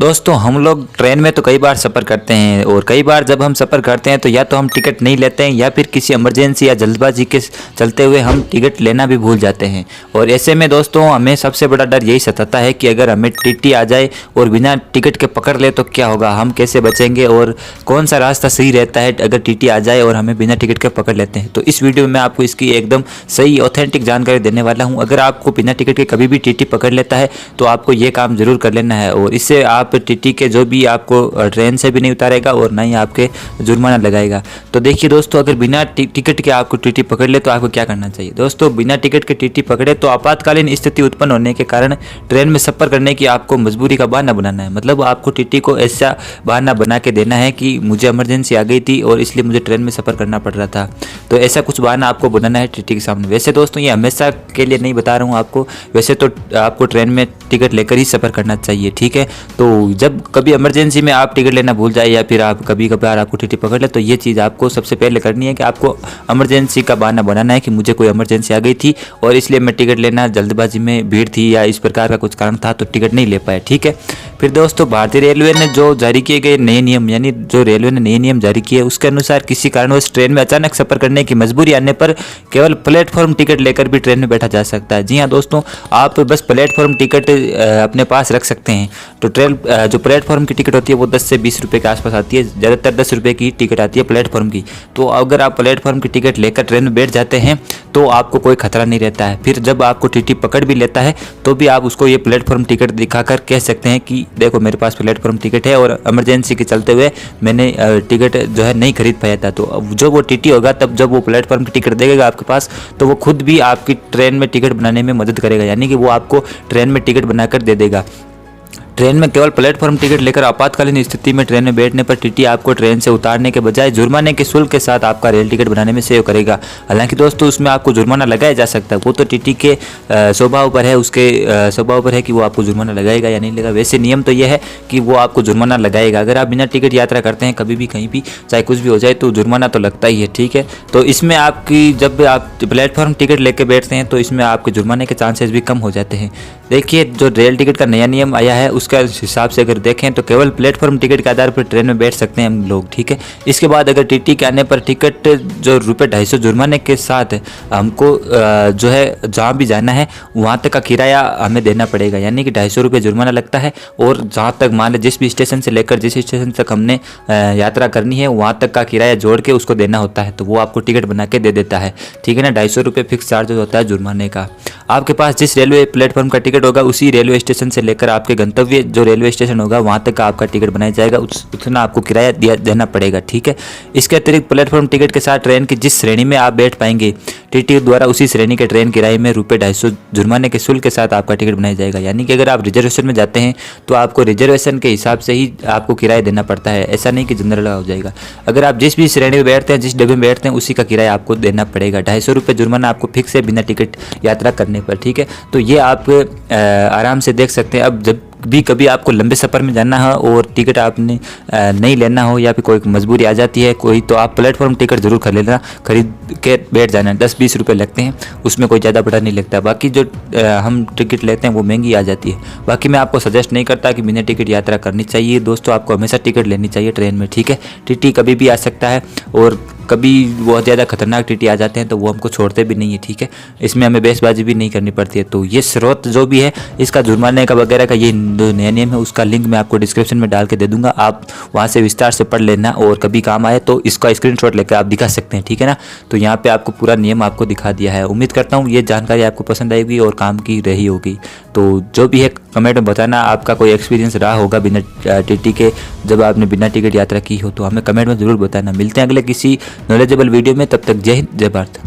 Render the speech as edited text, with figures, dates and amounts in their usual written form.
दोस्तों हम लोग ट्रेन में तो कई बार सफ़र करते हैं और कई बार जब हम सफ़र करते हैं तो या तो हम टिकट नहीं लेते हैं या फिर किसी इमरजेंसी या जल्दबाजी के चलते हुए हम टिकट लेना भी भूल जाते हैं। और ऐसे में दोस्तों हमें सबसे बड़ा डर यही सताता है कि अगर हमें टीटी आ जाए और बिना टिकट के पकड़ ले तो क्या होगा, हम कैसे बचेंगे और कौन सा रास्ता सही रहता है अगर टीटी आ जाए और हमें बिना टिकट के पकड़ लेते हैं। तो इस वीडियो में मैं आपको इसकी एकदम सही ऑथेंटिक जानकारी देने वाला हूँ। अगर आपको बिना टिकट के कभी भी टीटी पकड़ लेता है तो आपको ये काम ज़रूर कर लेना है और इससे आप टीटी के जो भी आपको ट्रेन से भी नहीं उतारेगा और ना ही आपके जुर्माना लगाएगा। तो देखिए दोस्तों, अगर बिना टिकट के आपको टीटी पकड़ ले तो आपको क्या करना चाहिए। दोस्तों बिना टिकट के टीटी पकड़े तो आपातकालीन स्थिति उत्पन्न होने के कारण ट्रेन में सफ़र करने की आपको मजबूरी का बहाना बनाना है। मतलब आपको टीटी को ऐसा बहाना बना के देना है कि मुझे इमरजेंसी आ गई थी और इसलिए मुझे ट्रेन में सफ़र करना पड़ रहा था। तो ऐसा कुछ बहाना आपको बनाना है टीटी के सामने। वैसे दोस्तों ये हमेशा के लिए नहीं बता रहा हूँ आपको, वैसे तो आपको ट्रेन में टिकट लेकर ही सफ़र करना चाहिए, ठीक है। तो जब कभी इमरजेंसी में आप टिकट लेना भूल जाए या फिर आप कभी कभार आपको टीटी पकड़ ले तो ये चीज़ आपको सबसे पहले करनी है कि आपको इमरजेंसी का बहाना बनाना है कि मुझे कोई इमरजेंसी आ गई थी और इसलिए मैं टिकट लेना जल्दबाजी में भीड़ थी या इस प्रकार का कुछ कारण था तो टिकट नहीं ले पाया, ठीक है। फिर दोस्तों भारतीय रेलवे ने जो जारी किए गए नए नियम, यानी जो रेलवे ने नए नियम जारी किए उसके अनुसार किसी कारणवश ट्रेन में अचानक सफ़र करने की मजबूरी आने पर केवल प्लेटफॉर्म टिकट लेकर भी ट्रेन में बैठा जा सकता है। जी हाँ दोस्तों, आप बस प्लेटफॉर्म टिकट अपने पास रख सकते हैं। तो ट्रेन जो प्लेटफॉर्म की टिकट होती है वो 10 से 20 रुपये के आसपास आती है, ज़्यादातर 10 रुपये की टिकट आती है प्लेटफॉर्म की। तो अगर आप प्लेटफॉर्म की टिकट लेकर ट्रेन में बैठ जाते हैं तो आपको कोई खतरा नहीं रहता है। फिर जब आपको टीटी पकड़ भी लेता है तो भी आप उसको ये प्लेटफॉर्म टिकट दिखाकर कह सकते हैं कि देखो मेरे पास प्लेटफॉर्म टिकट है और इमरजेंसी के चलते हुए मैंने टिकट जो है नहीं खरीद पाया था। तो जो वो टीटी होगा तब जब वो प्लेटफॉर्म की टिकट देगा आपके पास तो वो खुद भी आपकी ट्रेन में टिकट बनाने में मदद करेगा, यानी कि वो आपको ट्रेन में टिकट बनाकर दे देगा। ट्रेन में केवल प्लेटफॉर्म टिकट लेकर आपातकालीन स्थिति में ट्रेन में बैठने पर टीटी आपको ट्रेन से उतारने के बजाय जुर्माने के शुल्क के साथ आपका रेल टिकट बनाने में सहयोग करेगा। हालांकि दोस्तों उसमें आपको जुर्माना लगाया जा सकता है, वो तो टीटी के स्वभाव पर है, उसके स्वभाव पर है कि वो आपको जुर्माना लगाएगा या नहीं लगाएगा। वैसे नियम तो ये है कि वो आपको जुर्माना लगाएगा। अगर आप बिना टिकट यात्रा करते हैं कभी भी कहीं भी, चाहे कुछ भी हो जाए, तो जुर्माना तो लगता ही है, ठीक है। तो इसमें आपकी जब आप प्लेटफॉर्म टिकट लेकर बैठते हैं तो इसमें आपके जुर्माने के चांसेस भी कम हो जाते हैं। देखिए जो रेल टिकट का नया नियम आया है उसका हिसाब से अगर देखें तो केवल प्लेटफॉर्म टिकट के आधार पर ट्रेन में बैठ सकते हैं हम लोग, ठीक है। इसके बाद अगर टीटी के आने पर टिकट जो ₹250 जुर्माने के साथ हमको जो है जहाँ भी जाना है वहाँ तक का किराया हमें देना पड़ेगा, यानी कि ₹250 जुर्माना लगता है। और जहाँ तक मान लें जिस भी स्टेशन से लेकर जिस स्टेशन तक हमने यात्रा करनी है वहाँ तक का किराया जोड़ के उसको देना होता है, तो वो आपको टिकट बना के दे देता है, ठीक है ना। ₹250 फिक्स चार्ज होता है जुर्माने का। आपके पास जिस रेलवे प्लेटफॉर्म का टिकट होगा उसी रेलवे स्टेशन से लेकर आपके गंतव्य जो रेलवे स्टेशन होगा वहाँ तक का आपका टिकट बनाया जाएगा, उतना आपको किराया देना पड़ेगा, ठीक है। इसके अतिरिक्त प्लेटफॉर्म टिकट के साथ ट्रेन की जिस श्रेणी में आप बैठ पाएंगे टीटी द्वारा उसी श्रेणी के ट्रेन किराए में ₹250 जुर्माने के शुल्क के साथ आपका टिकट बनाया जाएगा। यानी कि अगर आप रिजर्वेशन में जाते हैं तो आपको रिजर्वेशन के हिसाब से ही आपको किराया देना पड़ता है, ऐसा नहीं कि जनरल हो जाएगा। अगर आप जिस भी श्रेणी में बैठते हैं, जिस डब्बे में बैठते हैं, उसी का किराया आपको देना पड़ेगा। ₹250 जुर्माना आपको फिक्स है बिना टिकट यात्रा करने पर, ठीक है। तो ये आप आराम से देख सकते हैं। अब जब भी कभी आपको लंबे सफ़र में जाना हो और टिकट आपने नहीं लेना हो या फिर कोई मजबूरी आ जाती है कोई, तो आप प्लेटफॉर्म टिकट ज़रूर खरीद के बैठ जाना। 10-20 रुपये लगते हैं, उसमें कोई ज़्यादा बड़ा नहीं लगता। बाकी जो हम टिकट लेते हैं वो महंगी आ जाती है। बाकी मैं आपको सजेस्ट नहीं करता कि बिना टिकट यात्रा करनी चाहिए। दोस्तों आपको हमेशा टिकट लेनी चाहिए ट्रेन में, ठीक है। टीटी कभी भी आ सकता है और कभी बहुत ज़्यादा खतरनाक टीटी आ जाते हैं तो वो हमको छोड़ते भी नहीं है, ठीक है। इसमें हमें बहसबाजी भी नहीं करनी पड़ती है। तो ये स्रोत जो भी है इसका जुर्माने का वगैरह का ये जो नया नियम है उसका लिंक मैं आपको डिस्क्रिप्शन में डाल के दे दूंगा, आप वहाँ से विस्तार से पढ़ लेना और कभी काम आए तो इसका स्क्रीनशॉट लेकर आप दिखा सकते हैं, ठीक है ना। तो यहाँ पे आपको पूरा नियम आपको दिखा दिया है। उम्मीद करता हूँ ये जानकारी आपको पसंद आएगी और काम की रही होगी। तो जो भी है कमेंट में बताना, आपका कोई एक्सपीरियंस रहा होगा बिना टीटी के, जब आपने बिना टिकट यात्रा की हो तो हमें कमेंट में ज़रूर बताना। मिलते हैं अगले किसी नॉलेजेबल वीडियो में, तब तक जय हिंद जय भारत।